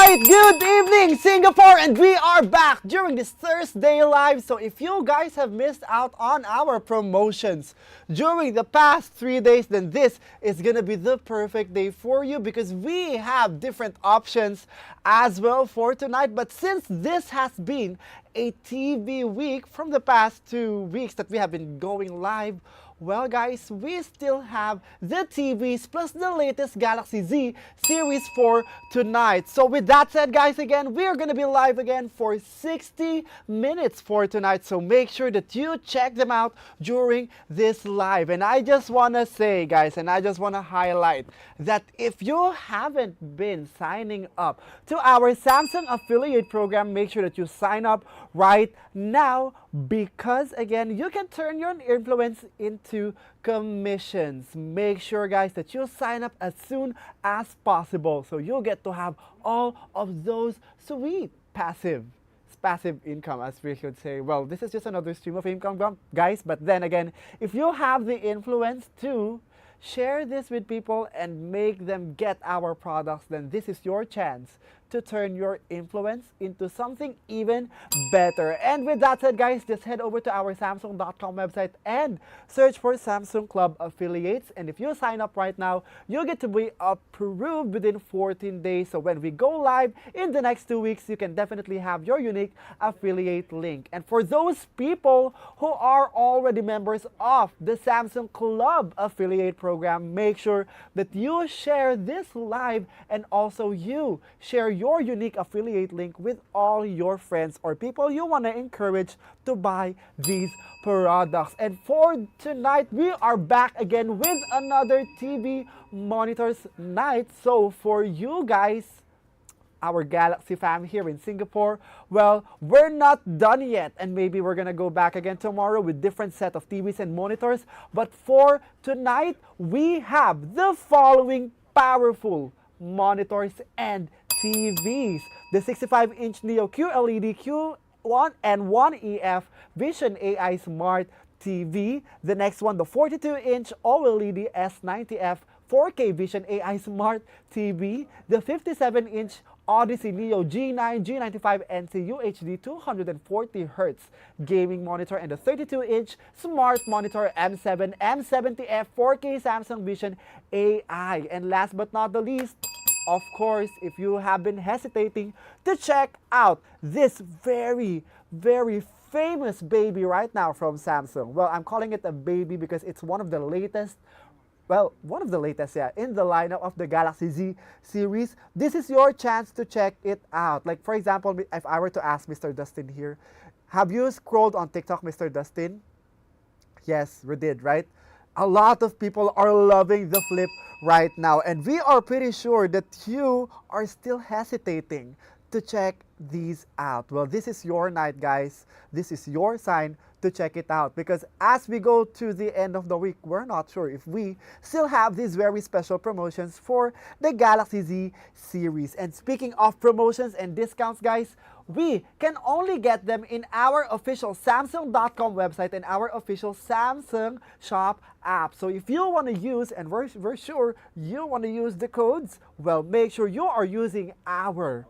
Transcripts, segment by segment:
Alright, good evening Singapore, and we are back during this Thursday live. So if you guys have missed out on our promotions during the past 3 days, then this is gonna be the perfect day for you because we have different options as well for tonight. But since this has been a TV week from the past 2 weeks that we have been going live, well guys, we still have the TVs plus the latest Galaxy Z series for tonight. So with that said guys, again, we're gonna be live again for 60 minutes for tonight. So make sure that you check them out during this live. And I just wanna say guys, and I just wanna highlight that if you haven't been signing up to our Samsung affiliate program, make sure that you sign up right now, because again, you can turn your influence into commissions. Make sure guys that you sign up as soon as possible so you'll get to have all of those sweet passive income, as we should say. Well, this is just another stream of income guys, but then again, if you have the influence to share this with people and make them get our products, then this is your chance to turn your influence into something even better. And with that said guys, just head over to our Samsung.com website and search for Samsung Club Affiliates. And if you sign up right now, you'll get to be approved within 14 days. So when we go live in the next 2 weeks, you can definitely have your unique affiliate link. And for those people who are already members of the Samsung Club Affiliate program, make sure that you share this live and also you share your unique affiliate link with all your friends or people you want to encourage to buy these products. And for tonight, we are back again with another TV monitors night. So for you guys, our Galaxy fam here in Singapore, well, we're not done yet, and maybe we're gonna go back again tomorrow with different set of TVs and monitors. But for tonight, we have the following powerful monitors and TVs: the 65-inch Neo QLED Q1 and 1EF Vision AI Smart TV. The next one, the 42-inch OLED S90F 4K Vision AI Smart TV. The 57-inch Odyssey Neo G9 G95 NC UHD 240Hz gaming monitor, and the 32-inch Smart Monitor M7 M70F 4K Samsung Vision AI. And last but not the least, of course, if you have been hesitating to check out this very famous baby right now from Samsung. Well, I'm calling it a baby because it's one of the latest, yeah, in the lineup of the Galaxy Z series. This is your chance to check it out. Like for example, if I were to ask Mr. Dustin here, have you scrolled on TikTok, Mr. Dustin? Yes, we did, right? A lot of people are loving the flip right now, and we are pretty sure that you are still hesitating to check these out. Well, this is your night, guys. This is your sign to check it out, because as we go to the end of the week, we're not sure if we still have these very special promotions for the Galaxy Z series. And speaking of promotions and discounts, guys, we can only get them in our official Samsung.com website and our official Samsung Shop app. So if you want to use, and we're sure you want to use the codes, well, make sure you are using our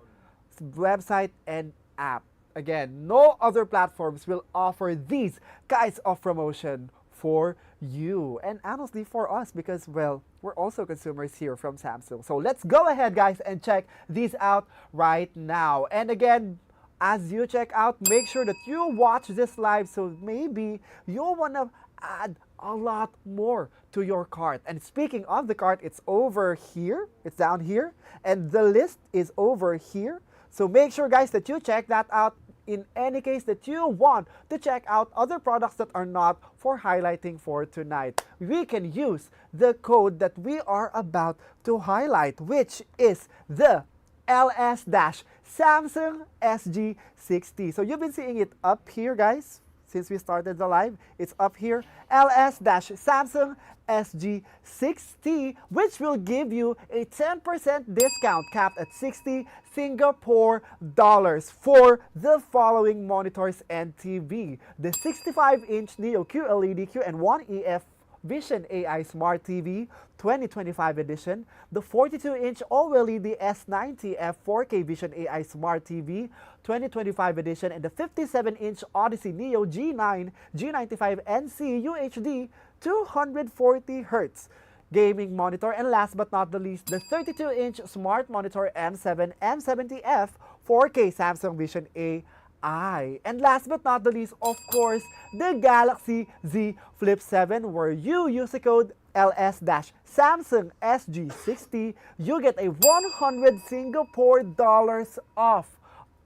website and app. Again, no other platforms will offer these kinds of promotion for you, and honestly for us, because well, we're also consumers here from Samsung. So let's go ahead guys and check these out right now. And again, as you check out, make sure that you watch this live, so maybe you'll want to add a lot more to your cart. And speaking of the cart, it's over here, it's down here, and the list is over here. So make sure guys that you check that out in any case that you want to check out other products that are not for highlighting for tonight. We can use the code that we are about to highlight, which is the LS-Samsung SG60. So you've been seeing it up here guys since we started the live. It's up here, LS-Samsung SG60, which will give you a 10% discount capped at 60 Singapore dollars for the following monitors and TV: the 65-inch Neo QLED Q and 1EF Vision AI Smart TV 2025 edition, the 42-inch OLED S90F 4K Vision AI Smart TV 2025 edition, and the 57-inch Odyssey Neo G9 G95 NC UHD 240Hz gaming monitor, and last but not the least, the 32-inch Smart Monitor M7 M70F 4K Samsung Vision AI. And last but not the least, of course, the Galaxy Z Flip 7, where you use the code LS-Samsung SG60, you get a 100 Singapore dollars off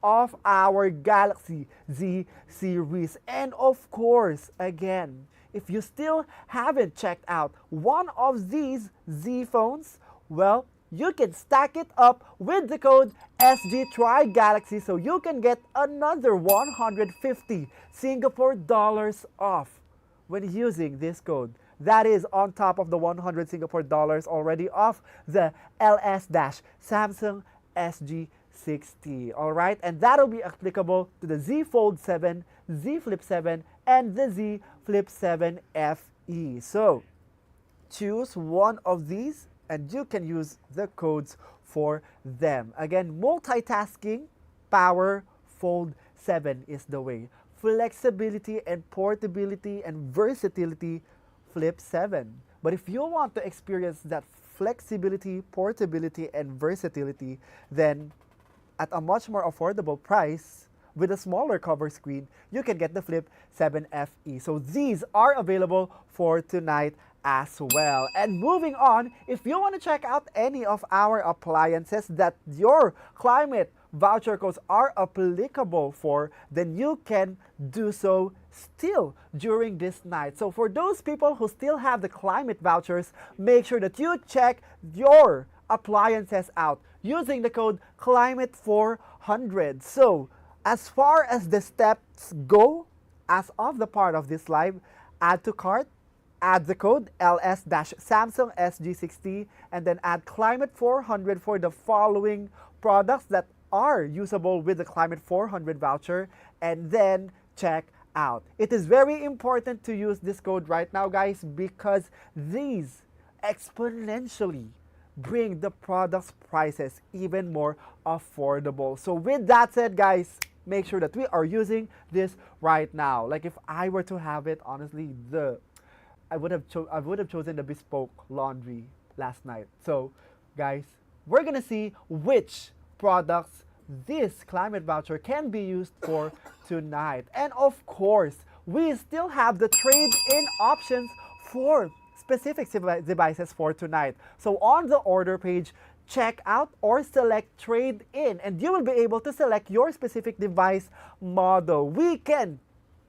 of our Galaxy Z series. And of course, again, if you still haven't checked out one of these Z phones, well, you can stack it up with the code SGTryGalaxy, so you can get another 150 Singapore dollars off when using this code. That is on top of the 100 Singapore dollars already off the LS-Samsung SG60. Alright, and that'll be applicable to the Z Fold 7, Z Flip 7, and the Z Flip 7 FE. So choose one of these and you can use the codes for them. Again, multitasking, power, Fold 7 is the way. Flexibility and portability and versatility, Flip 7. But if you want to experience that flexibility, portability, and versatility, then at a much more affordable price, with a smaller cover screen, you can get the Flip 7 FE. So these are available for tonight as well. And moving on, if you want to check out any of our appliances that your climate voucher codes are applicable for, then you can do so still during this night. So for those people who still have the climate vouchers, make sure that you check your appliances out using the code CLIMATE400. So as far as the steps go, as of the part of this live, add to cart, add the code LS-Samsung SG60, and then add Climate400 for the following products that are usable with the Climate400 voucher, and then check out. It is very important to use this code right now, guys, because these exponentially bring the product's prices even more affordable. So with that said, guys, make sure that we are using this right now. Like if I were to have it, honestly, I would have chosen the bespoke laundry last night. So guys, we're gonna see which products this climate voucher can be used for tonight. And of course, we still have the trade-in options for specific devices for tonight. So on the order page, check out or select trade in, and you will be able to select your specific device model. We can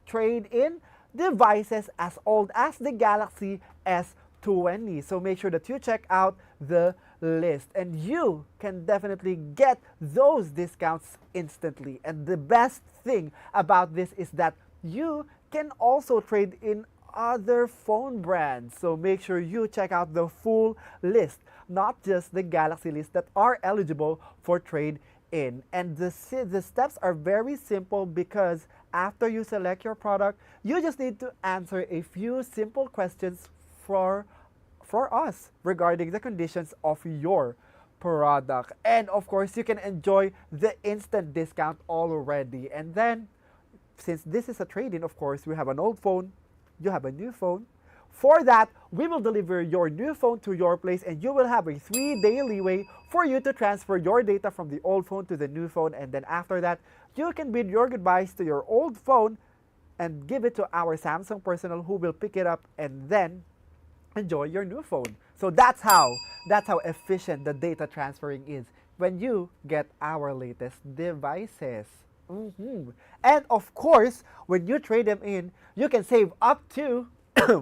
trade in devices as old as the Galaxy S20. So make sure that you check out the list, and you can definitely get those discounts instantly. And the best thing about this is that you can also trade in other phone brands. So make sure you check out the full list, not just the Galaxy list, that are eligible for trade-in. And the steps are very simple, because after you select your product, you just need to answer a few simple questions for us regarding the conditions of your product. And of course, you can enjoy the instant discount already. And then, since this is a trade-in, of course, we have an old phone, you have a new phone. For that, we will deliver your new phone to your place, and you will have a 3-day leeway for you to transfer your data from the old phone to the new phone. And then after that, you can bid your goodbyes to your old phone and give it to our Samsung personnel, who will pick it up and then enjoy your new phone. So that's how efficient the data transferring is when you get our latest devices. And of course, when you trade them in, you can save up to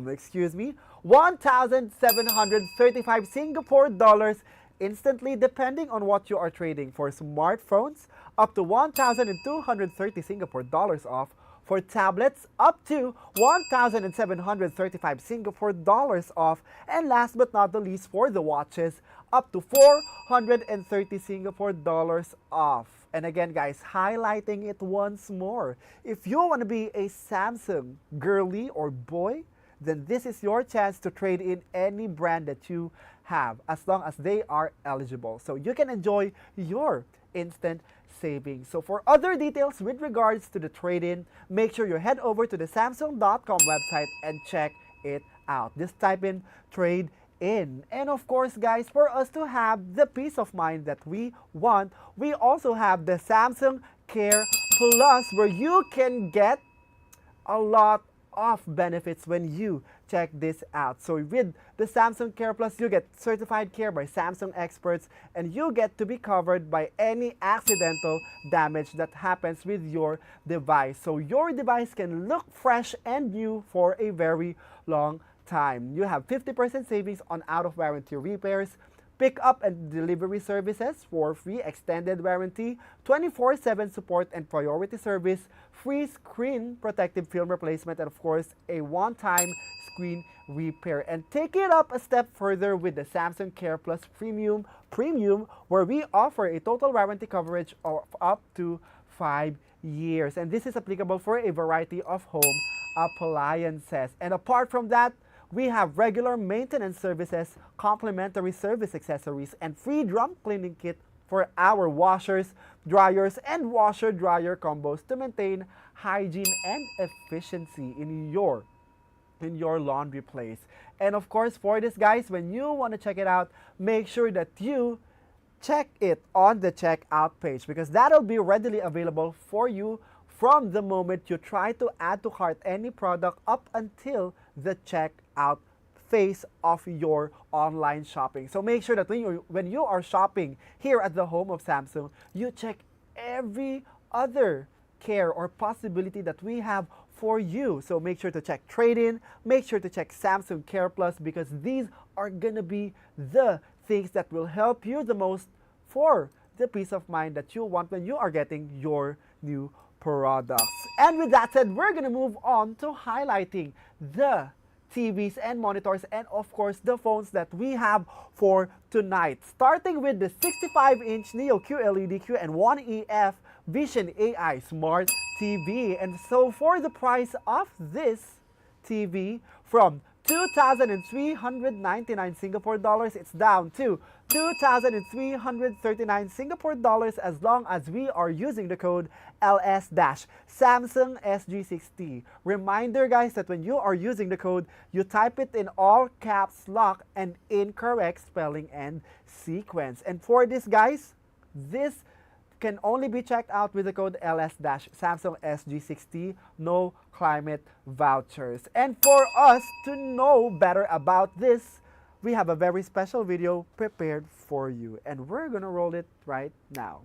excuse me, 1,735 Singapore dollars instantly, depending on what you are trading. For smartphones, up to 1,230 Singapore dollars off. For tablets, up to 1,735 Singapore dollars off. And last but not the least, for the watches, up to 430 Singapore dollars off. And again, guys, highlighting it once more, if you want to be a Samsung girly or boy, then this is your chance to trade in any brand that you have as long as they are eligible. So you can enjoy your instant savings. So for other details with regards to the trade-in, make sure you head over to the Samsung.com website and check it out. Just type in trade in. And of course, guys, for us to have the peace of mind that we want, we also have the Samsung Care Plus, where you can get a lot of benefits when you check this out. So with the Samsung Care Plus, you get certified care by Samsung experts, and you get to be covered by any accidental damage that happens with your device. So your device can look fresh and new for a very long time. You have 50% savings on out-of-warranty repairs, pick-up and delivery services for free extended warranty, 24/7 support and priority service, free screen protective film replacement, and of course, a one-time screen repair. And take it up a step further with the Samsung Care Plus Premium, where we offer a total warranty coverage of up to 5 years. And this is applicable for a variety of home appliances. And apart from that, we have regular maintenance services, complimentary service accessories, and free drum cleaning kit for our washers, dryers, and washer-dryer combos to maintain hygiene and efficiency in your laundry place. And of course, for this, guys, when you want to check it out, make sure that you check it on the checkout page, because that'll be readily available for you from the moment you try to add to cart any product up until the checkout phase of your online shopping. So make sure that when you are shopping here at the home of Samsung, you check every other care or possibility that we have for you. So make sure to check trade-in, make sure to check Samsung Care Plus, because these are gonna be the things that will help you the most for the peace of mind that you want when you are getting your new products. And with that said, we're gonna move on to highlighting the TVs and monitors, and of course the phones that we have for tonight. Starting with the 65-inch Neo QLED and 1EF Vision AI Smart TV. And so for the price of this TV, from 2,399 Singapore dollars, it's down to 2,339 Singapore dollars as long as we are using the code LS-Samsung SG60. Reminder, guys, that when you are using the code, you type it in all caps lock and incorrect spelling and sequence. And for this, guys, this can only be checked out with the code LS-Samsung SG60, no climate vouchers. And for us to know better about this, we have a very special video prepared for you, and we're gonna roll it right now.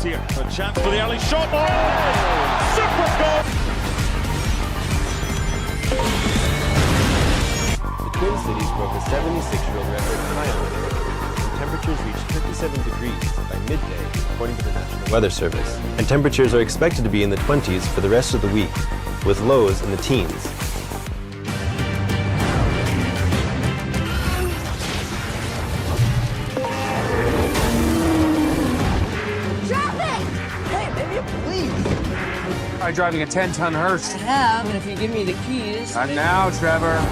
Here, a chance for the alley shot. Oh, super goal! The Twin Cities broke a 76-year-old record finally. The temperature temperatures reach 57 degrees by midday, according to the National Weather Service. And temperatures are expected to be in the 20s for the rest of the week, with lows in the teens. I'm driving a 10-ton hearse. I have, and if you give me the keys... Not now, Trevor.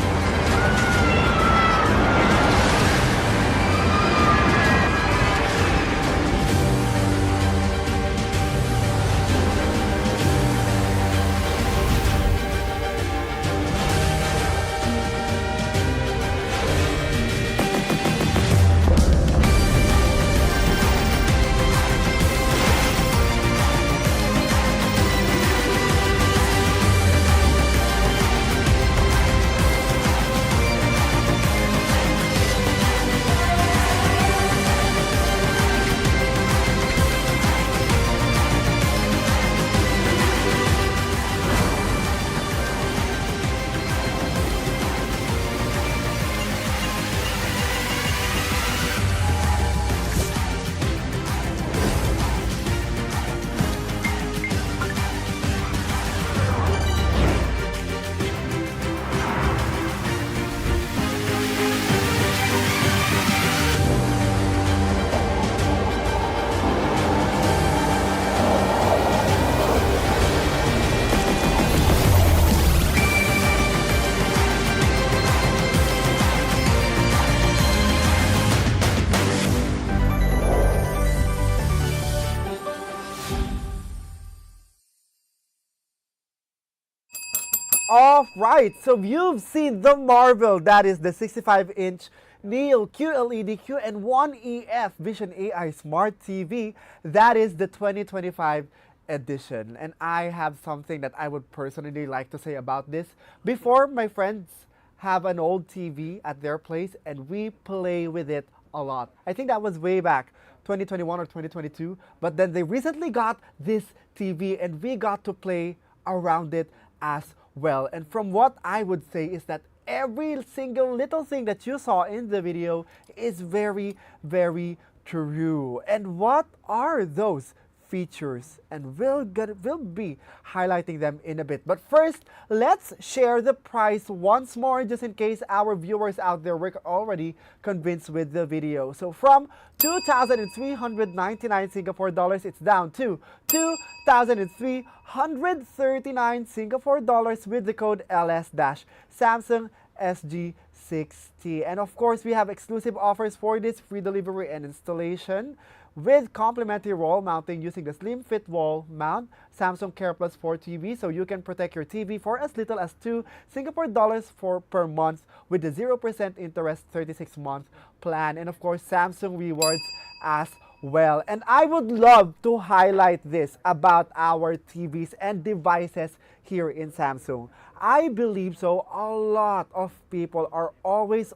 Alright, so you've seen the marvel that is the 65-inch Neo QLED and 1EF Vision AI Smart TV. That is the 2025 edition. And I have something that I would personally like to say about this. Before, my friends have an old TV at their place and we play with it a lot. I think that was way back 2021 or 2022. But then they recently got this TV and we got to play around it as well. And from what I would say is that every single little thing that you saw in the video is very, very true. And what are those features? And we'll be highlighting them in a bit. But first, let's share the price once more, just in case our viewers out there were already convinced with the video. So from 2,399 Singapore dollars, it's down to 2,339 Singapore dollars with the code LS-Samsung SG60. And of course, we have exclusive offers for this: free delivery and installation with complimentary wall mounting using the slim fit wall mount, Samsung Care Plus 4 TV, so you can protect your TV for as little as 2 Singapore dollars per month with the 0% interest 36-month plan, and of course Samsung rewards as well. And I would love to highlight this about our TVs and devices here in Samsung. I believe so a lot of people are always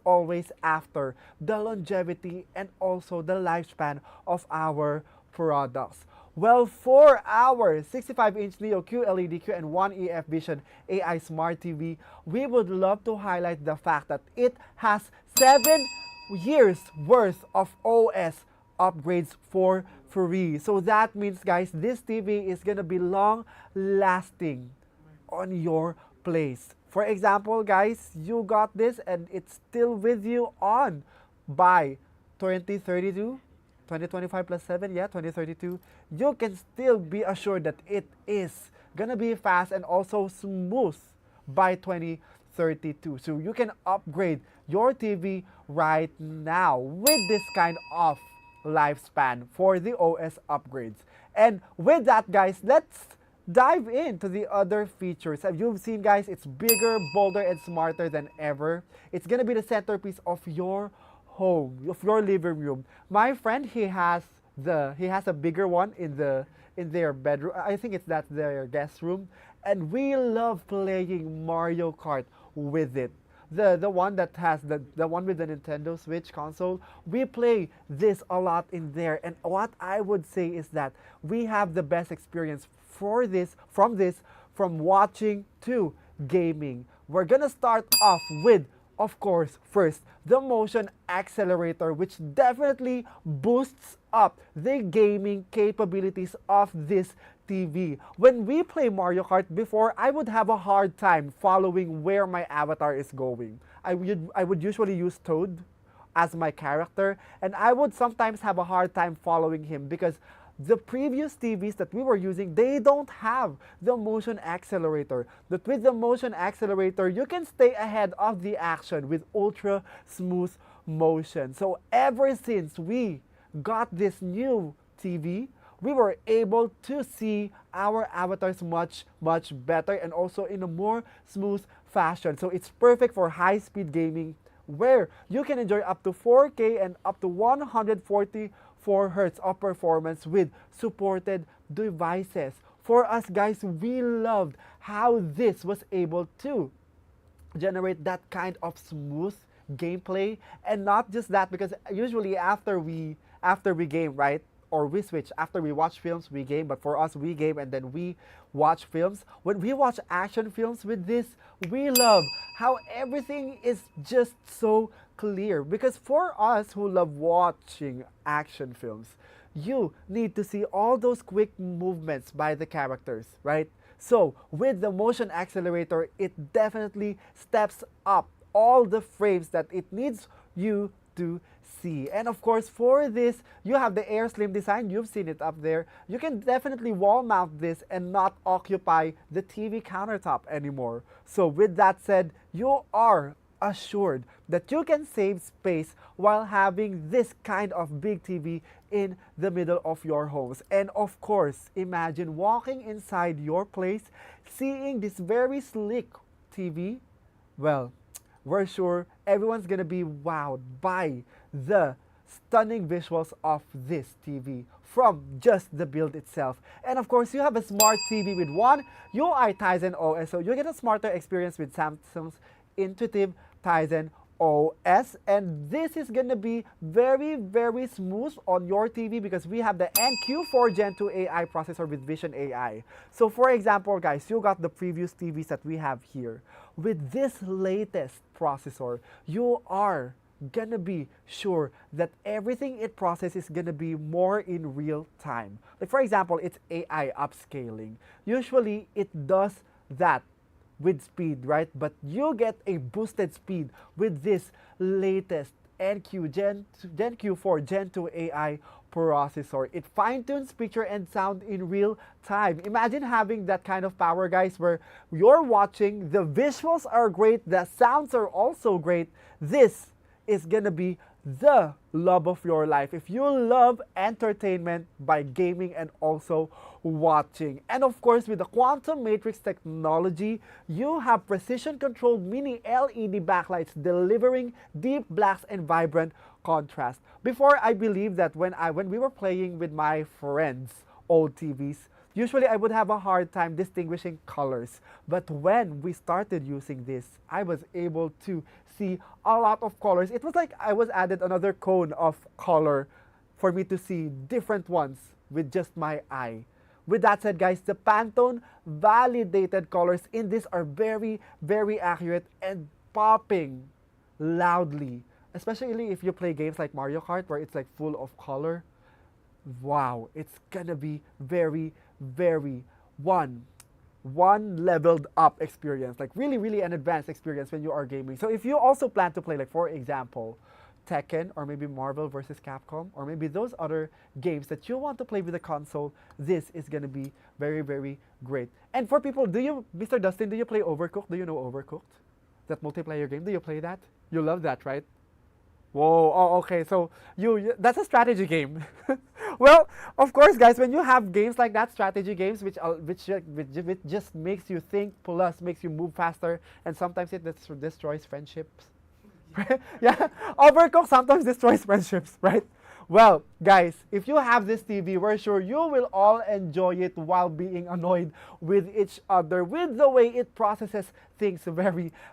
after the longevity and also the lifespan of our products. Well, for our 65-inch Neo QLED and 1EF Vision AI Smart TV, we would love to highlight the fact that it has 7 years worth of OS upgrades for free. So that means, guys, this TV is gonna be long lasting on your place. For example, guys, you got this and it's still with you on by 2032, 2025 plus 7, yeah, 2032. You can still be assured that it is gonna be fast and also smooth by 2032. So you can upgrade your TV right now with this kind of lifespan for the OS upgrades. And with that, guys, let's dive into the other features. As you've seen, guys, it's bigger, bolder, and smarter than ever. It's gonna be the centerpiece of your home, of your living room. My friend, he has a bigger one in their bedroom. I think that's their guest room, and we love playing Mario Kart with it. The one that has the one with the Nintendo Switch console, we play this a lot in there. And what I would say is that we have the best experience from watching to gaming. We're gonna start off with of course, first, the motion accelerator, which definitely boosts up the gaming capabilities of this TV. When we play Mario Kart before, I would have a hard time following where my avatar is going. I would usually use Toad as my character, and I would sometimes have a hard time following him because the previous TVs that we were using, they don't have the motion accelerator. But with the motion accelerator, you can stay ahead of the action with ultra smooth motion. So ever since we got this new TV, we were able to see our avatars much better and also in a more smooth fashion. So it's perfect for high-speed gaming where you can enjoy up to 4K and up to 144 Hz of performance with supported devices. For us guys, we loved how this was able to generate that kind of smooth gameplay. And not just that, because usually after we game, right, or we switch, after we watch films we game, but for us we game and then we watch films. When we watch action films with this, we love how everything is just so clear, because for us who love watching action films, you need to see all those quick movements by the characters, right? So with the motion accelerator, it definitely steps up all the frames that it needs you to see. And of course, for this, you have the Air Slim design. You've seen it up there. You can definitely wall mount this and not occupy the TV countertop anymore. So with that said, you are assured that you can save space while having this kind of big TV in the middle of your homes. And of course, imagine walking inside your place, seeing this very sleek TV. Well, we're sure everyone's gonna be wowed by the stunning visuals of this TV from just the build itself. And of course, you have a smart TV with one UI Tizen OS, so you get a smarter experience with Samsung's intuitive Tizen OS. And this is gonna be very smooth on your TV because we have the NQ4 Gen 2 AI processor with Vision AI. So for example, guys, you got the previous TVs that we have here. With this latest processor, you are gonna be sure that everything it processes is gonna be more in real time. Like for example, it's AI upscaling. Usually it does that with speed, right? But you get a boosted speed with this latest NQ4 Gen 2 AI processor. It fine-tunes picture and sound in real time. Imagine having that kind of power, guys, where you're watching, the visuals are great, the sounds are also great. This is gonna be the love of your life if you love entertainment by gaming and also watching. And of course, with the quantum matrix technology, you have precision controlled mini LED backlights delivering deep blacks and vibrant contrast. Before, I believe that when we were playing with my friends old TVs, usually I would have a hard time distinguishing colors. But when we started using this, I was able to see a lot of colors. It was like I was added another cone of color for me to see different ones with just my eye. With that said, guys, the Pantone validated colors in this are very accurate and popping loudly. Especially if you play games like Mario Kart where it's like full of color. Wow, it's gonna be very one leveled up experience, like really an advanced experience when you are gaming. So if you also plan to play, like for example, Tekken or maybe Marvel vs. Capcom or maybe those other games that you want to play with a console, this is gonna be very great. And for people, Mr. Dustin, do you play Overcooked? Do you know Overcooked? That multiplayer game, do you play that? You love that, right? Whoa, oh, okay, so that's a strategy game. Well, of course, guys, when you have games like that, strategy games, which just makes you think, plus makes you move faster, and sometimes it destroys friendships. Yeah, Overcooked sometimes destroys friendships, right? Well, guys, if you have this TV, we're sure you will all enjoy it while being annoyed with each other with the way it processes things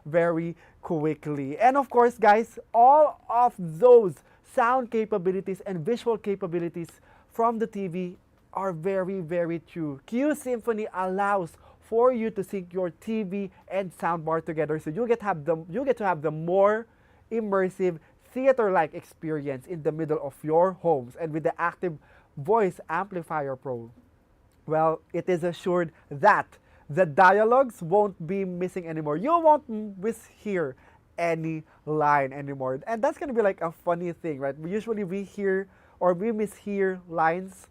very quickly. And of course, guys, all of those sound capabilities and visual capabilities from the TV are very true. Q Symphony allows for you to sync your TV and soundbar together, so you get to have the more immersive theater-like experience in the middle of your homes. And with the Active Voice Amplifier Pro, well, it is assured that the dialogues won't be missing anymore. You won't mishear any line anymore. And that's gonna be like a funny thing, right? Usually we hear or we mishear lines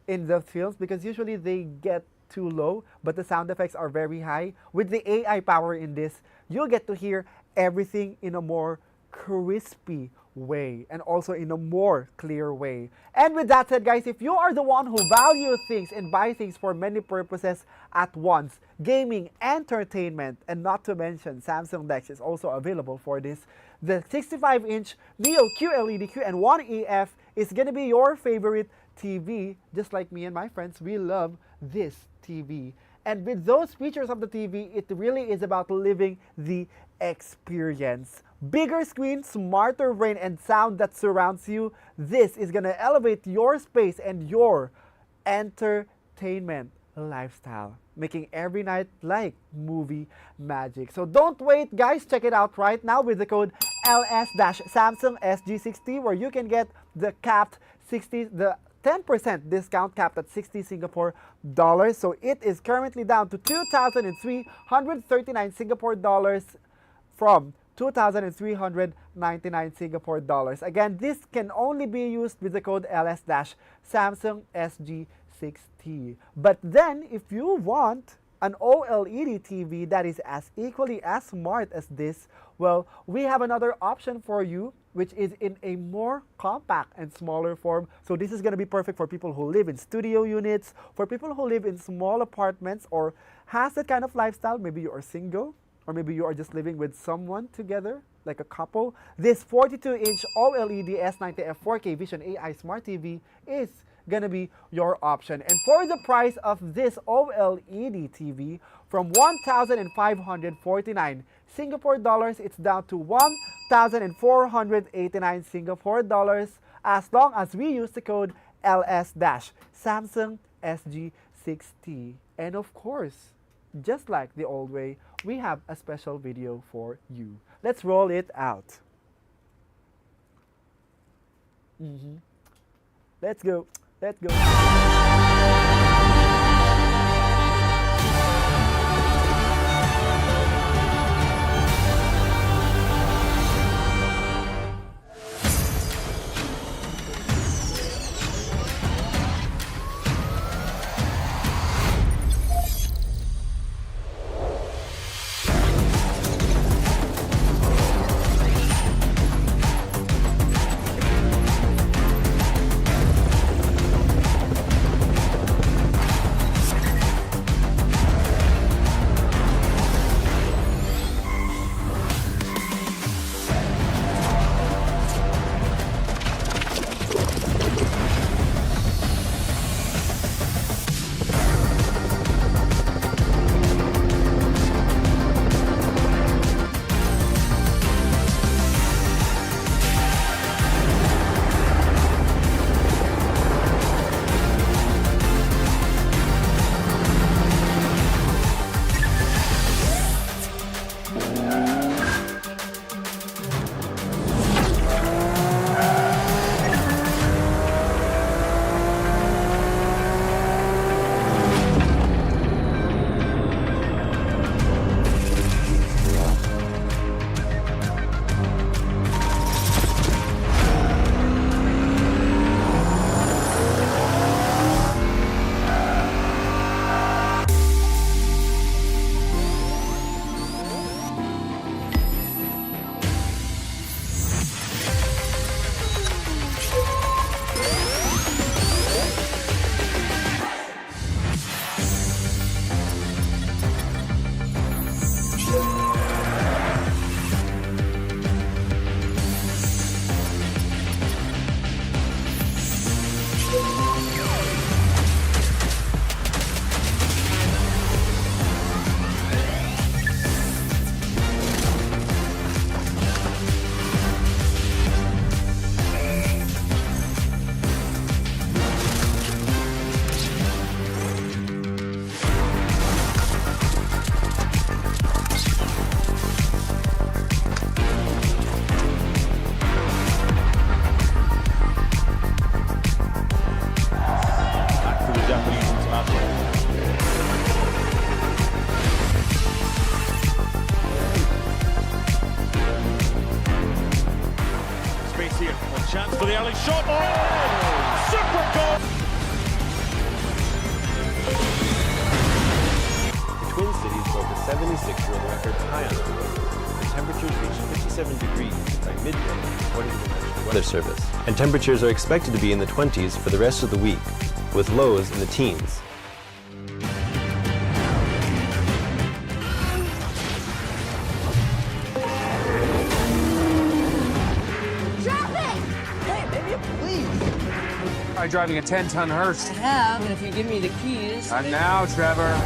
in the films because usually they get too low, but the sound effects are very high. With the AI power in this, you'll get to hear everything in a more crispy way and also in a more clear way. And with that said, guys, if you are the one who value things and buy things for many purposes at once, gaming, entertainment, and not to mention Samsung DeX is also available for this. The 65-inch Neo QLED QN1EF is gonna be your favorite TV. Just like me and my friends, we love this TV. And with those features of the TV, it really is about living the experience. Bigger screen, smarter brain, and sound that surrounds you. This is gonna elevate your space and your entertainment lifestyle, making every night like movie magic. So don't wait, guys. Check it out right now with the code LS-Samsung-SG60, where you can get the capped 10% discount capped at 60 Singapore dollars. So it is currently down to 2,339 Singapore dollars from 2,399 Singapore dollars. Again, this can only be used with the code LS-Samsung-SG60. But then, if you want an OLED TV that is as equally as smart as this, well, we have another option for you, which is in a more compact and smaller form. So this is going to be perfect for people who live in studio units, for people who live in small apartments or has that kind of lifestyle. Maybe you are single, or maybe you are just living with someone together, like a couple. This 42-inch OLED S90F 4K Vision AI Smart TV is gonna be your option. And for the price of this OLED TV, from 1,549 Singapore dollars, it's down to 1,489 Singapore dollars, as long as we use the code LS-Samsung-SG60. And of course, just like the old way, we have a special video for you. Let's roll it out. Let's go. Let's go. Chance for the alley shot. Oh! Super goal! The Twin Cities broke a 76-year-old record high on the road, and temperatures reached 57 degrees by midday, according to the National Weather Service. And temperatures are expected to be in the 20s for the rest of the week, with lows in the teens. Try driving a 10-ton hearse. I have, and if you give me the keys. Not now, Trevor.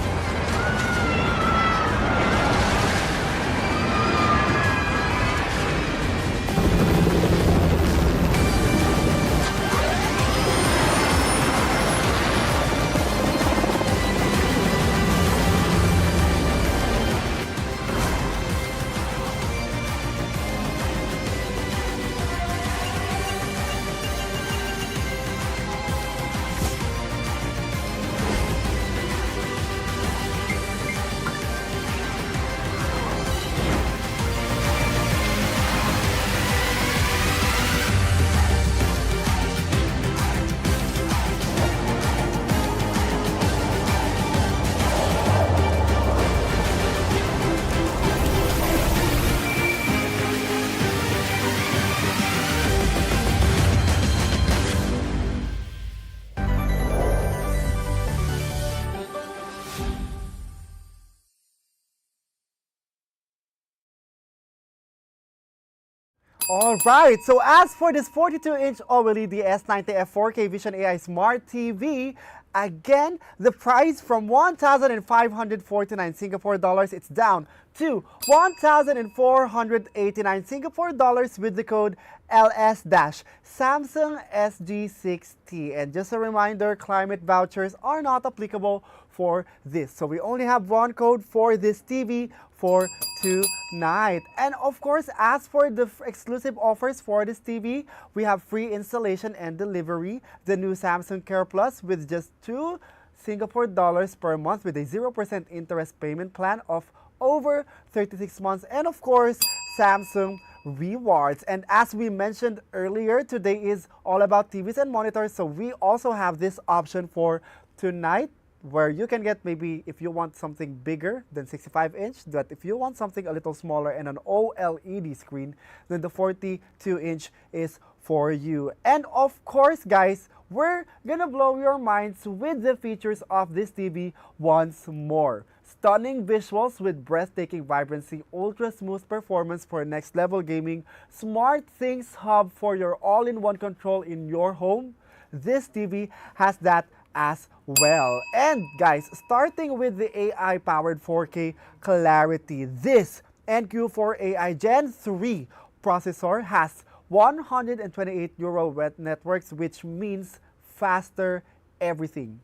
All right, so as for this 42-inch OLED S90F 4K Vision AI Smart TV, again, the price from 1,549 Singapore dollars, it's down to 1,489 Singapore dollars with the code LS-Samsung SG6T. And just a reminder, climate vouchers are not applicable for this. So we only have one code for this TV for tonight. And of course, as for the exclusive offers for this TV, we have free installation and delivery, the new Samsung Care Plus with just 2 Singapore dollars per month with a 0% interest payment plan of over 36 months, and of course, Samsung Rewards. And as we mentioned earlier, today is all about TVs and monitors, so we also have this option for tonight, where you can get, maybe if you want something bigger than 65-inch, but if you want something a little smaller and an OLED screen, then the 42-inch is for you. And of course, guys, we're gonna blow your minds with the features of this TV once more. Stunning visuals with breathtaking vibrancy, ultra smooth performance for next level gaming, smart things hub for your all-in-one control in your home. This TV has that as well. And guys, starting with the AI-powered 4K clarity, this NQ4 AI Gen 3 processor has 128 neural networks, which means faster everything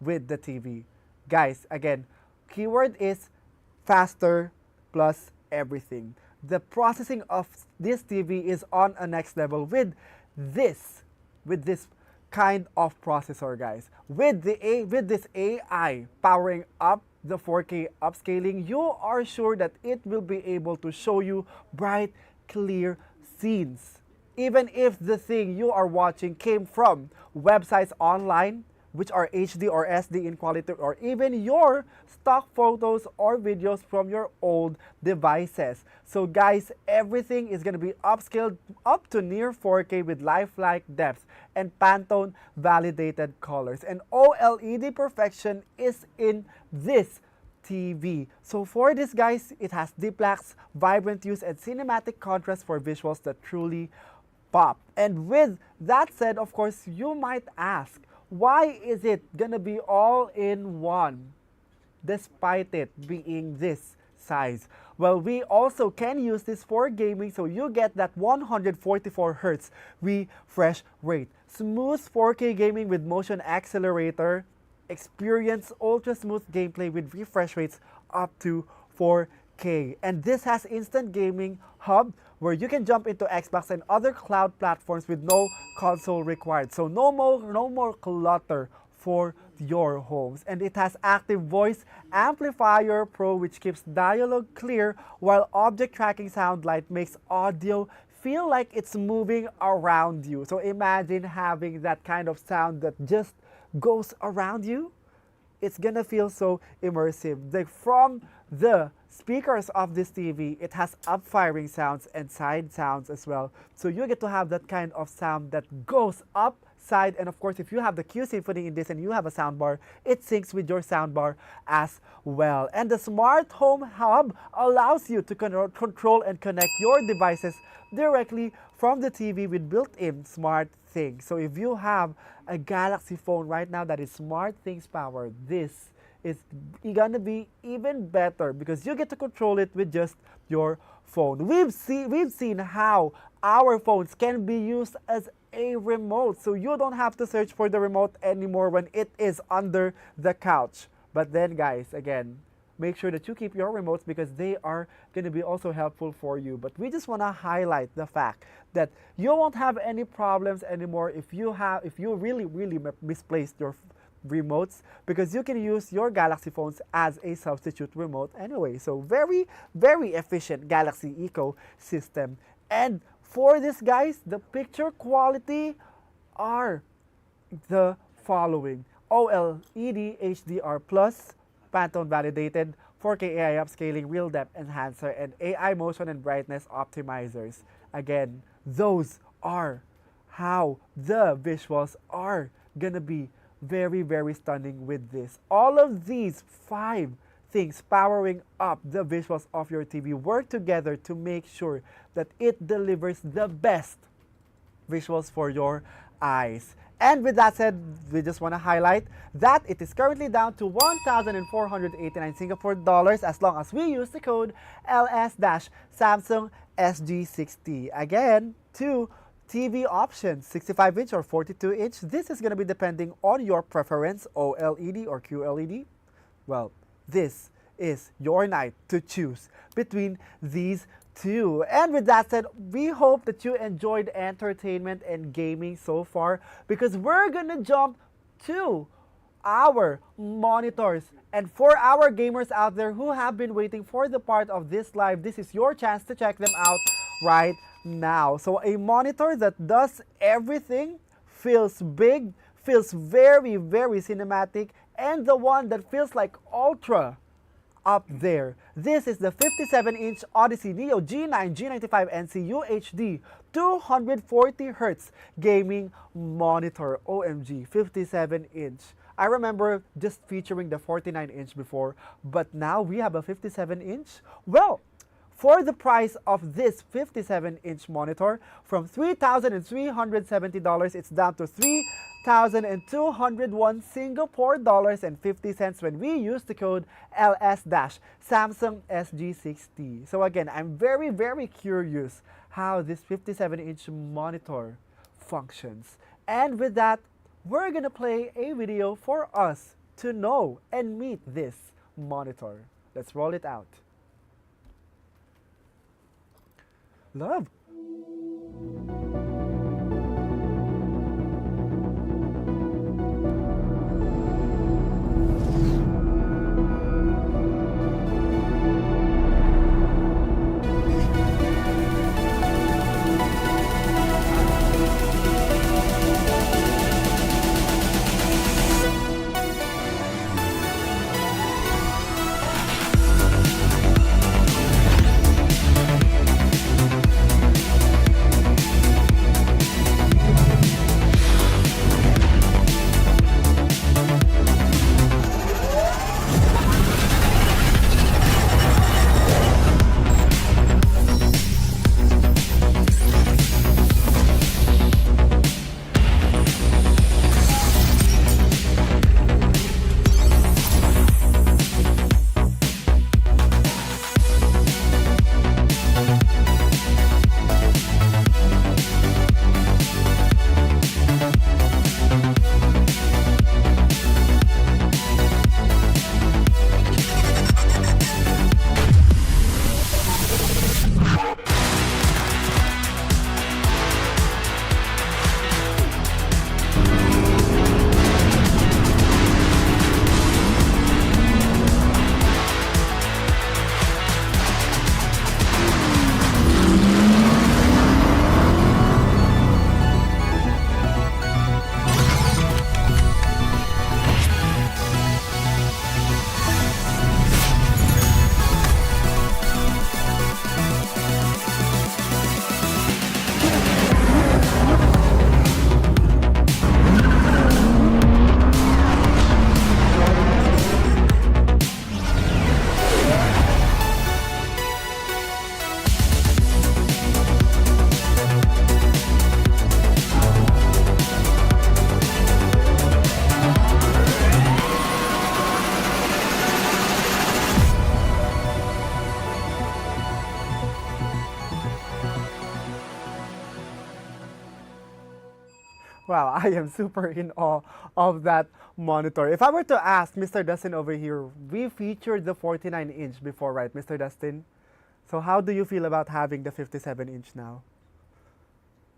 with the TV. Guys, again, keyword is faster plus everything. The processing of this TV is on a next level with this kind of processor, guys. With this AI powering up the 4K upscaling, you are sure that it will be able to show you bright, clear scenes. Even if the thing you are watching came from websites online, which are HD or SD in quality, or even your stock photos or videos from your old devices. So guys, everything is going to be upscaled up to near 4K with lifelike depth and Pantone validated colors. And OLED perfection is in this TV. So for this, guys, it has deep blacks, vibrant hues, and cinematic contrast for visuals that truly pop. And with that said, of course, you might ask, why is it gonna be all in one despite it being this size? Well, we also can use this for gaming, so you get that 144 Hz refresh rate, smooth 4K gaming with motion accelerator, experience ultra smooth gameplay with refresh rates up to 4K. And this has instant gaming hub where you can jump into Xbox and other cloud platforms with no console required. So no more clutter for your homes. And it has active voice amplifier pro, which keeps dialogue clear, while object tracking sound light makes audio feel like it's moving around you. So imagine having that kind of sound that just goes around you. It's gonna feel so immersive. Like from the speakers of this TV, it has up-firing sounds and side sounds as well. So you get to have that kind of sound that goes up, side, and of course if you have the Q Symphony in this and you have a soundbar, it syncs with your soundbar as well. And the Smart Home Hub allows you to control and connect your devices directly from the TV with built-in smart things. So if you have a Galaxy phone right now that is Smart Things powered, this is gonna be even better because you get to control it with just your phone. We've seen how our phones can be used as a remote, so you don't have to search for the remote anymore when it is under the couch. But then guys, again, make sure that you keep your remotes because they are going to be also helpful for you. But we just want to highlight the fact that you won't have any problems anymore if you really misplaced your remotes, because you can use your Galaxy phones as a substitute remote anyway. So very, very efficient Galaxy ecosystem. And for this guys, the picture quality are the following: OLED HDR+, Pantone validated, 4K AI upscaling, real depth enhancer, and AI motion and brightness optimizers. Again, those are how the visuals are gonna be very, very stunning with this. All of these 5 things powering up the visuals of your TV work together to make sure that it delivers the best visuals for your eyes. And with that said, we just want to highlight that it is currently down to 1,489 Singapore dollars as long as we use the code LS-Samsung SG60. Again, 2 TV options, 65-inch or 42-inch. This is going to be depending on your preference, OLED or QLED. Well, this is your night to choose between these 2. And with that said, we hope that you enjoyed entertainment and gaming so far, because we're gonna jump to our monitors. And for our gamers out there who have been waiting for the part of this live, this is your chance to check them out right now. So a monitor that does everything, feels big, feels very, very cinematic, and the one that feels like ultra up there. This is the 57-inch Odyssey Neo G9 G95 NC UHD 240Hz gaming monitor. OMG, 57-inch. I remember just featuring the 49-inch before, but now we have a 57-inch. Well, for the price of this 57-inch monitor, from $3,370, it's down to $3,201 Singapore dollars and 50 cents when we use the code LS-Samsung SG60. So again, I'm very, very curious how this 57-inch monitor functions. And with that, we're gonna play a video for us to know and meet this monitor. Let's roll it out. Love. Wow, I am super in awe of that monitor. If I were to ask Mr. Dustin over here, we featured the 49-inch before, right, Mr. Dustin? So how do you feel about having the 57-inch now?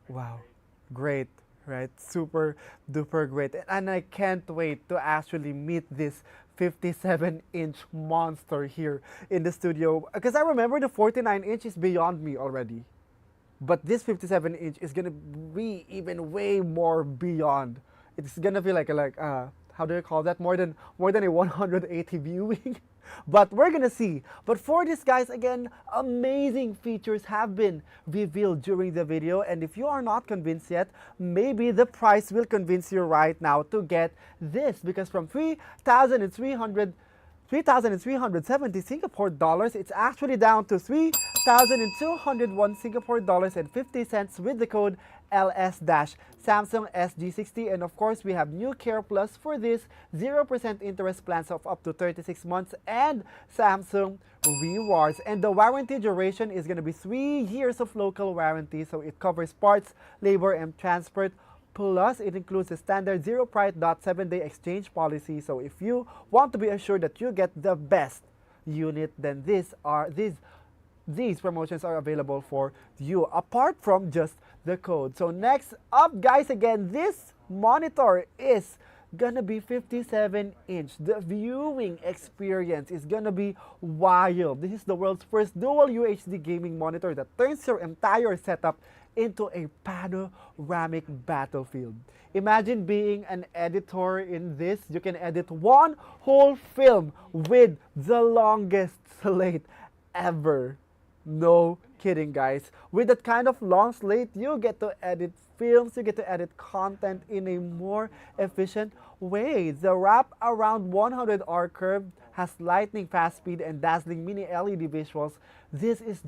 Wow, great, right? Super duper great. And I can't wait to actually meet this 57-inch monster here in the studio. Because I remember the 49-inch is beyond me already. But this 57-inch is gonna be even way more beyond. It's gonna feel like how do you call that? More than a 180 viewing. But we're gonna see. But for this, guys, again, amazing features have been revealed during the video. And if you are not convinced yet, maybe the price will convince you right now to get this. Because from 3,370 Singapore dollars, it's actually down to 3,201 Singapore dollars and 50 cents with the code LS-Samsung SG60. And of course, we have New Care Plus for this, 0% interest plans of up to 36 months, and Samsung Rewards. And the warranty duration is going to be 3 years of local warranty, so it covers parts, labor, and transport. Plus, it includes a standard zero price 7-day exchange policy. So if you want to be assured that you get the best unit, then these promotions are available for you, apart from just the code. So next up, guys, again, this monitor is gonna be 57-inch. The viewing experience is gonna be wild. This is the world's first dual UHD gaming monitor that turns your entire setup into a panoramic battlefield. Imagine being an editor in this. You can edit one whole film with the longest slate ever. No kidding, guys. With that kind of long slate, you get to edit films, you get to edit content in a more efficient way. The wrap around 100R curve has lightning fast speed and dazzling mini LED visuals. This is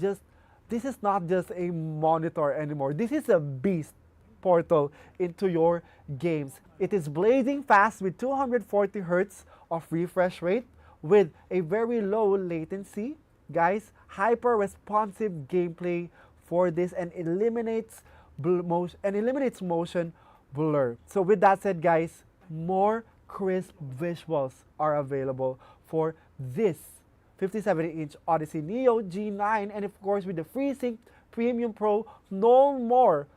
not just a monitor anymore. This is a beast portal into your games. It is blazing fast with 240 Hz of refresh rate with a very low latency. Guys, hyper responsive gameplay for this, and eliminates motion blur. So with that said, guys, more crisp visuals are available for this 57-inch Odyssey Neo G9, and of course with the FreeSync Premium Pro, no more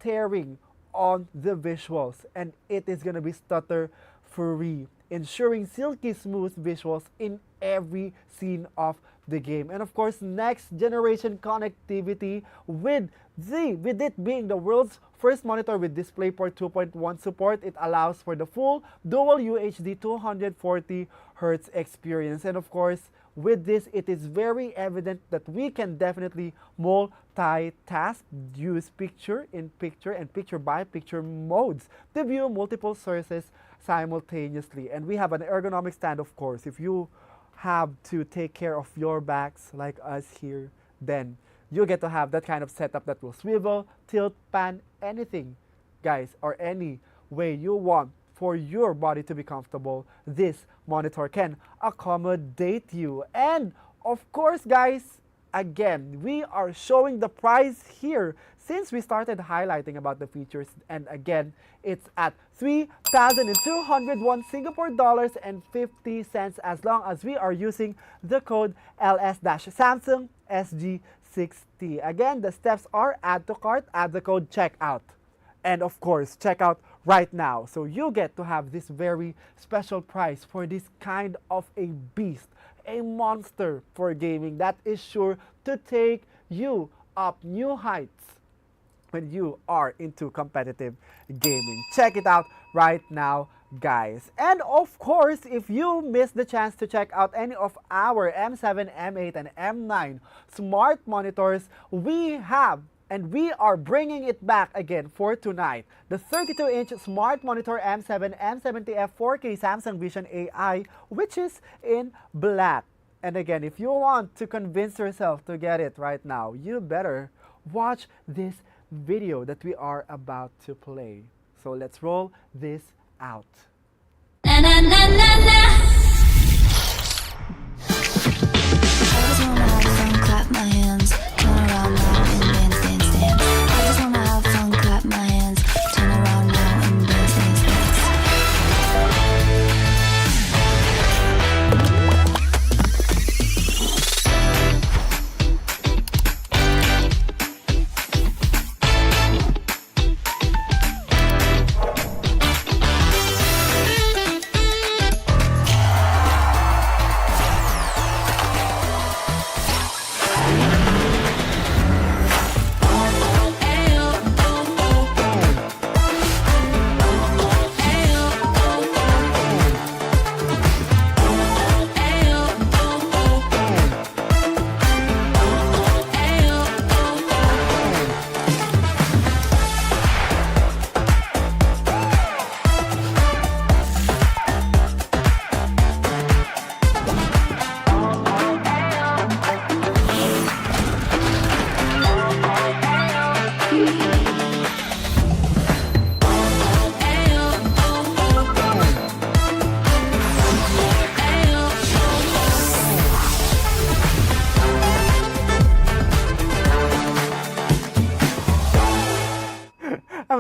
tearing on the visuals, and it is gonna be stutter free, ensuring silky smooth visuals in every scene of the game. And of course, next generation connectivity with it being the world's first monitor with DisplayPort 2.1 support. It allows for the full dual UHD 240 Hz experience. And of course, with this, it is very evident that we can definitely multitask, use picture-in-picture and picture-by-picture modes to view multiple sources simultaneously. And we have an ergonomic stand, of course. If you have to take care of your backs like us here, then you get to have that kind of setup that will swivel, tilt, pan, anything, guys, or any way you want for your body to be comfortable. This monitor can accommodate you. And of course, guys, again, we are showing the price here since we started highlighting about the features. And again, it's at 3,201 Singapore dollars and 50 cents as long as we are using the code LS-Samsung SG60. Again, the steps are add to cart, add the code, checkout. And of course, check out right now. So you get to have this very special price for this kind of a beast, a monster for gaming that is sure to take you up new heights when you are into competitive gaming. Check it out right now, guys. And of course, if you missed the chance to check out any of our M7, M8, and M9 smart monitors, we are bringing it back again for tonight. The 32-inch smart monitor M7 M70F 4K Samsung Vision AI, which is in black. And again, if you want to convince yourself to get it right now, you better watch this video that we are about to play. So let's roll this out. Na na na na na. I just wanna have fun, clap my hands, turn around now and dance, dance, dance. I just wanna have fun, clap my hands, turn around.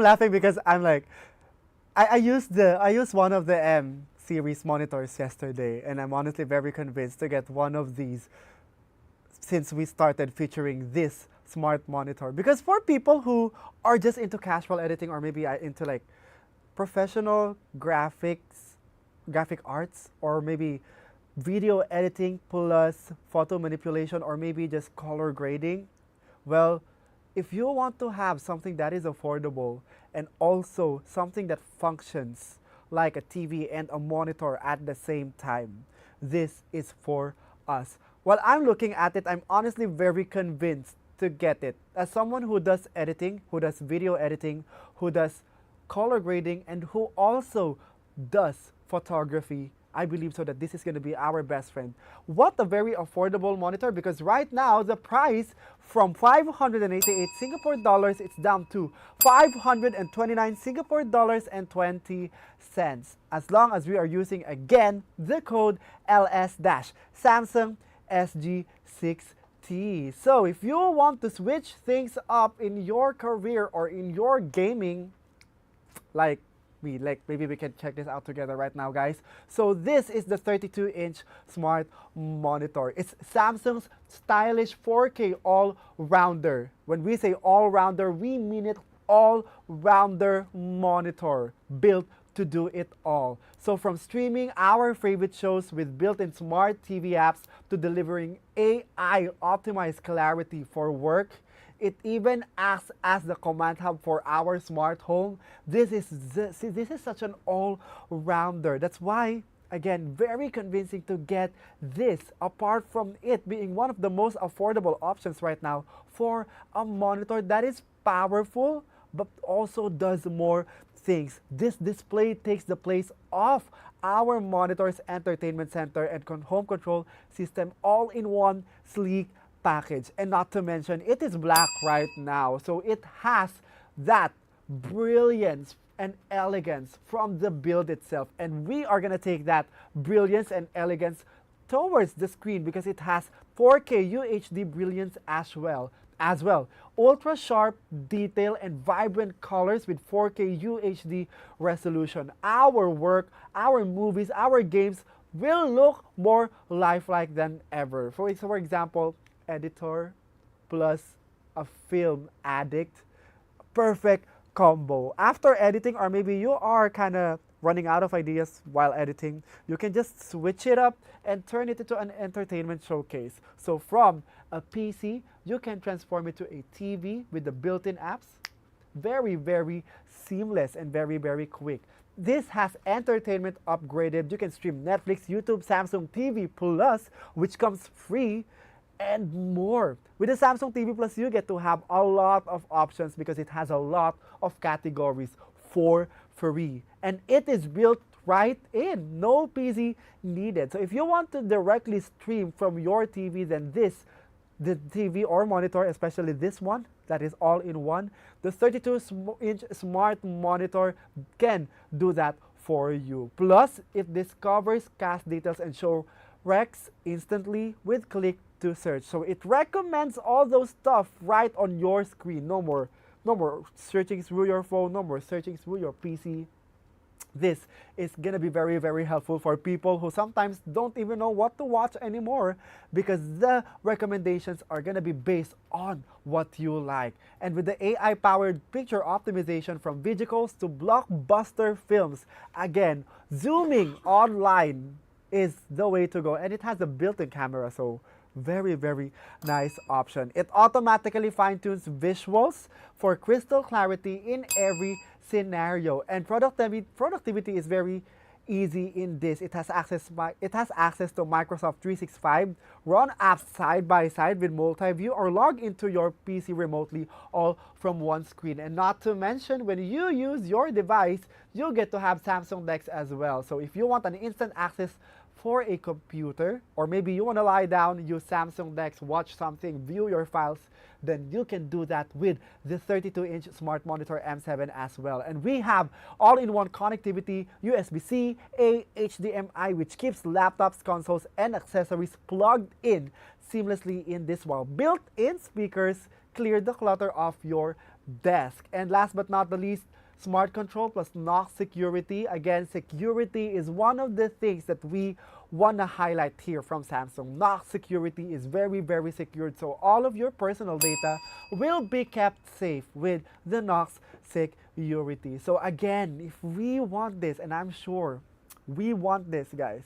laughing because I'm like, I used one of the M series monitors yesterday, and I'm honestly very convinced to get one of these since we started featuring this smart monitor. Because for people who are just into casual editing, or maybe into like professional graphic arts, or maybe video editing plus photo manipulation, or maybe just color grading, well, if you want to have something that is affordable and also something that functions like a TV and a monitor at the same time, this is for us. While I'm looking at it, I'm honestly very convinced to get it. As someone who does editing, who does video editing, who does color grading, and who also does photography, I believe so that this is going to be our best friend. What a very affordable monitor, because right now the price from 588 Singapore dollars, it's down to 529 Singapore dollars and 20 cents. As long as we are using again the code LS-Samsung SG6T. So if you want to switch things up in your career or in your gaming, like maybe we can check this out together right now, guys. So this is the 32-inch smart monitor. It's Samsung's stylish 4K all-rounder. When we say all-rounder, we mean it, all-rounder monitor built to do it all. So from streaming our favorite shows with built-in smart TV apps to delivering AI optimized clarity for work, it even acts as the command hub for our smart home. This is such an all-rounder. That's why, again, very convincing to get this, apart from it being one of the most affordable options right now for a monitor that is powerful but also does more things. This display takes the place of our monitor's entertainment center and home control system all in one sleek package. And not to mention, it is black right now, so it has that brilliance and elegance from the build itself, and we are gonna take that brilliance and elegance towards the screen because it has 4K UHD brilliance as well. Ultra sharp detail and vibrant colors with 4K UHD resolution. Our work, our movies, our games will look more lifelike than ever. For example, editor plus a film addict, perfect combo. After editing, or maybe you are kind of running out of ideas while editing, you can just switch it up and turn it into an entertainment showcase. So from a PC, you can transform it to a TV with the built-in apps. Very, very seamless and very, very quick. This has entertainment upgraded. You can stream Netflix, YouTube, Samsung TV Plus, which comes free, and more. With the Samsung TV Plus, you get to have a lot of options because it has a lot of categories for free. And it is built right in. No PC needed. So if you want to directly stream from your TV, then the TV or monitor, especially this one, that is all in one, the 32-inch smart monitor can do that for you. Plus, it discovers cast details and show recs instantly with click to search. So it recommends all those stuff right on your screen. No more searching through your phone, no more searching through your PC. This is gonna be very, very helpful for people who sometimes don't even know what to watch anymore, because the recommendations are gonna be based on what you like. And with the AI-powered picture optimization from video calls to blockbuster films, again, zooming online is the way to go. And it has a built-in camera, so very, very nice option. It automatically fine-tunes visuals for crystal clarity in every scenario, and productivity is very easy in this. It has access to Microsoft 365, run apps side by side with multi-view, or log into your PC remotely, all from one screen. And not to mention, when you use your device, you get to have Samsung DeX as well. So if you want an instant access for a computer, or maybe you want to lie down, use Samsung DeX, watch something, view your files, then you can do that with the 32-inch Smart Monitor M7 as well. And we have all-in-one connectivity, USB-C, A, HDMI, which keeps laptops, consoles, and accessories plugged in seamlessly in this wall. Built-in speakers clear the clutter of your desk. And last but not the least, smart control plus knock security. Again, security is one of the things that we want to highlight here from Samsung. Knock security is very, very secured. So all of your personal data will be kept safe with the Knox security. So again, if we want this, and I'm sure we want this, guys,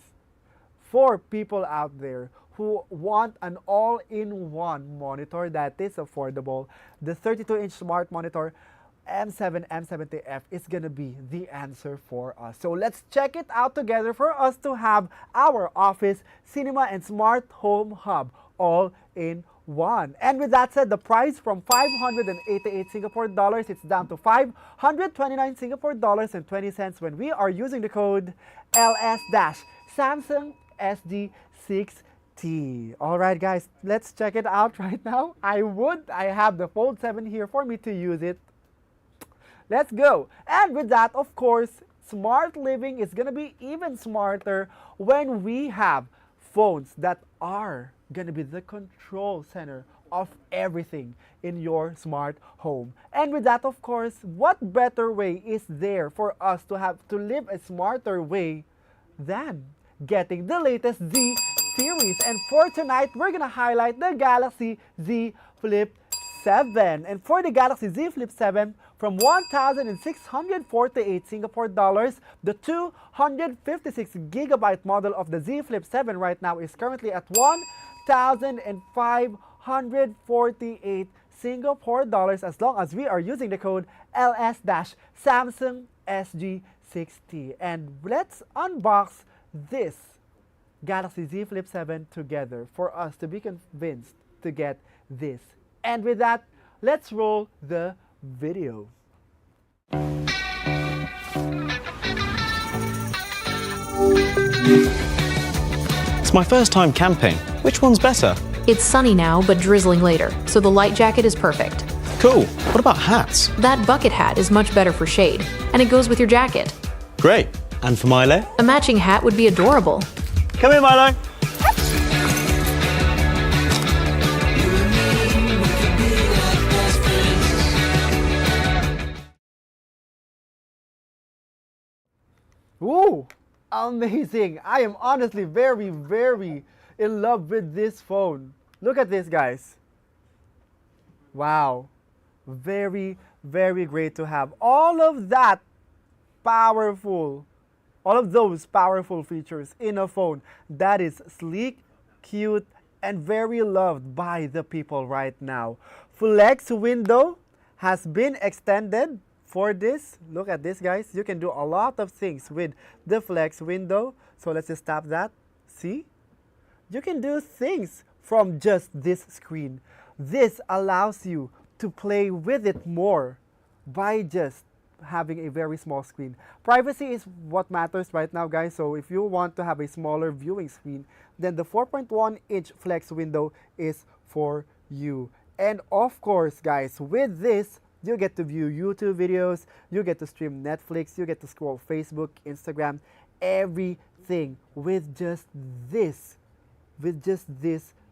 for people out there who want an all-in-one monitor that is affordable, the 32-inch smart monitor M7 M70F is gonna be the answer for us. So let's check it out together for us to have our office, cinema, and smart home hub all in one. And with that said, the price from 588 Singapore dollars, it's down to 529 Singapore dollars and 20 cents when we are using the code LS-Samsung SD6T. Alright guys, let's check it out right now. I have the Fold 7 here for me to use it. Let's go. And with that, of course, smart living is gonna be even smarter when we have phones that are gonna be the control center of everything in your smart home. And with that, of course, what better way is there for us to live a smarter way than getting the latest Z series? And for tonight, we're gonna highlight the Galaxy Z Flip 7. And for the Galaxy Z Flip 7, from 1,648 Singapore dollars, the 256 gigabyte model of the Z Flip 7 right now is currently at 1,548 Singapore dollars, as long as we are using the code LS-Samsung SG60. And let's unbox this Galaxy Z Flip 7 together for us to be convinced to get this. And with that, let's roll the video. It's my first time camping. Which one's better? It's sunny now, but drizzling later, so the light jacket is perfect. Cool. What about hats? That bucket hat is much better for shade, and it goes with your jacket. Great. And for Milo? A matching hat would be adorable. Come here, Milo. Ooh, amazing. I am honestly very, very in love with this phone. Look at this, guys. Wow. Very, very great to have all of that powerful, all of those powerful features in a phone that is sleek, cute, and very loved by the people right now. Flex window has been extended for this. Look at this, guys. You can do a lot of things with the flex window. So let's just tap that. See? You can do things from just this screen. This allows you to play with it more by just having a very small screen. Privacy is what matters right now, guys. So if you want to have a smaller viewing screen, then the 4.1-inch flex window is for you. And of course, guys, with this, you get to view YouTube videos, you get to stream Netflix, you get to scroll Facebook, Instagram, everything with just this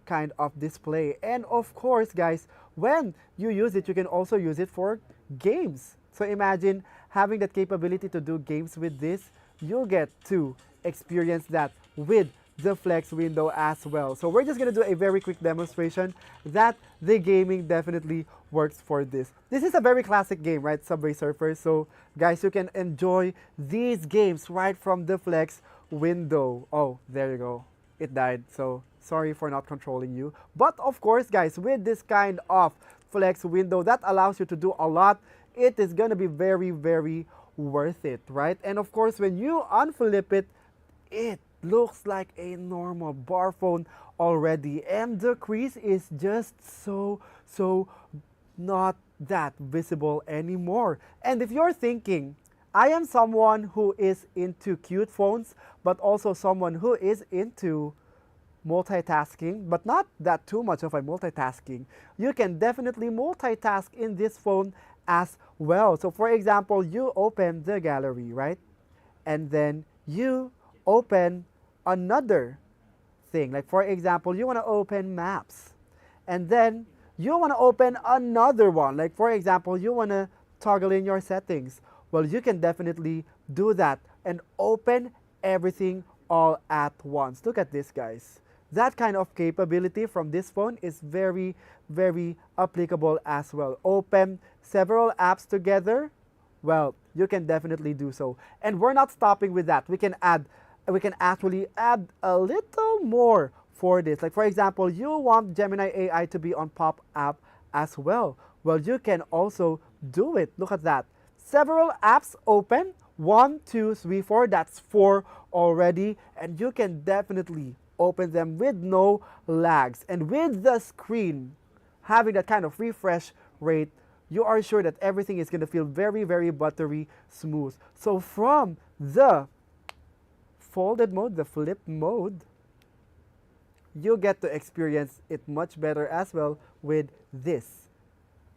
kind of display. And of course, guys, when you use it, you can also use it for games. So imagine having that capability to do games with this. You'll get to experience that with the flex window as well. So we're just gonna do a very quick demonstration that the gaming definitely works for this. This is a very classic game, right? Subway Surfers. So guys, you can enjoy these games right from the flex window. Oh, there you go. It died. So sorry for not controlling you. But of course, guys, with this kind of flex window that allows you to do a lot, it is gonna be very, very worth it, right? And of course, when you unflip it, it looks like a normal bar phone already, and the crease is just so not that visible anymore. And if you're thinking, I am someone who is into cute phones, but also someone who is into multitasking, but not that too much of a multitasking, you can definitely multitask in this phone as well. So for example, you open the gallery, right? And then you open another thing. Like for example, you want to open maps. And then you want to open another one, like for example, you want to toggle in your settings, well, you can definitely do that and open everything all at once. Look at this, guys. That kind of capability from this phone is very, very applicable as well. Open several apps together, well, you can definitely do so. And we're not stopping with that. We can actually add a little more for this. Like for example, you want Gemini AI to be on pop app as well. Well, you can also do it. Look at that. Several apps open. 1, 2, 3, 4. That's 4 already. And you can definitely open them with no lags. And with the screen having that kind of refresh rate, you are sure that everything is going to feel very, very buttery smooth. So from the folded mode, the flip mode, you get to experience it much better as well with this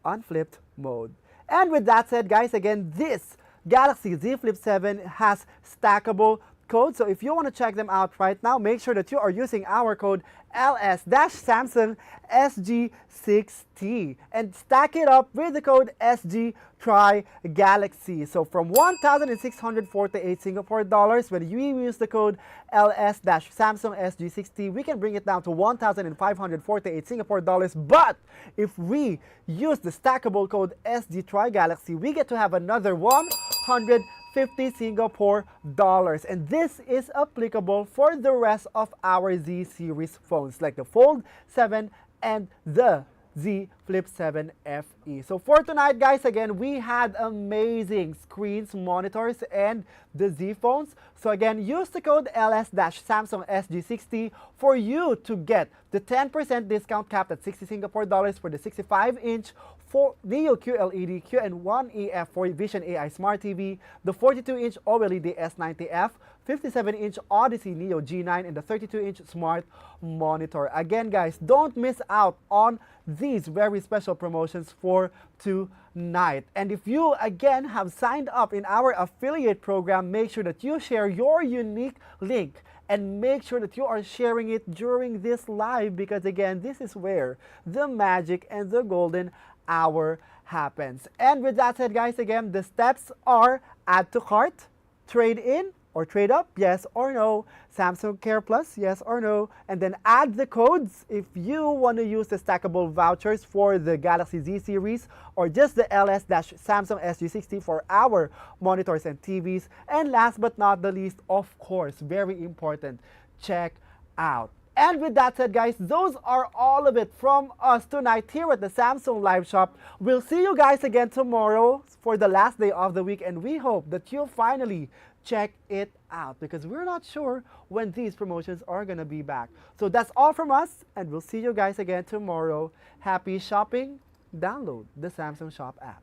unflipped mode. And with that said, guys, again, this Galaxy Z Flip 7 has stackable codes. So if you want to check them out right now, make sure that you are using our code LS-Samsung SG60 and stack it up with the code SG Try Galaxy. So from 1,648 Singapore dollars, when you use the code LS-Samsung SG60, we can bring it down to 1,548 Singapore dollars. But if we use the stackable code SG Try Galaxy, we get to have another 150 Singapore dollars. And this is applicable for the rest of our Z series phones, like the Fold 7 and the Z Flip 7 FE. So for tonight, guys, again, we had amazing screens, monitors, and the Z phones. So again, use the code LS-Samsung SG60 for you to get the 10% discount capped at 60 Singapore dollars for the 65-inch for Neo QLED QN1EF for Vision AI Smart TV, the 42-inch OLED S90F, 57-inch Odyssey Neo G9, and the 32-inch Smart Monitor. Again, guys, don't miss out on these very special promotions for tonight. And if you, again, have signed up in our affiliate program, make sure that you share your unique link and make sure that you are sharing it during this live, because again, this is where the magic and the golden hour happens. And with that said, guys, again, the steps are add to cart, trade in or trade up, yes or no, Samsung Care Plus, yes or no, and then add the codes if you want to use the stackable vouchers for the Galaxy Z series or just the LS-Samsung SG60 for our monitors and TVs. And last but not the least, of course, very important, check out. And with that said, guys, those are all of it from us tonight here at the Samsung Live Shop. We'll see you guys again tomorrow for the last day of the week, and we hope that you'll finally check it out, because we're not sure when these promotions are going to be back. So that's all from us, and we'll see you guys again tomorrow. Happy shopping. Download the Samsung Shop app.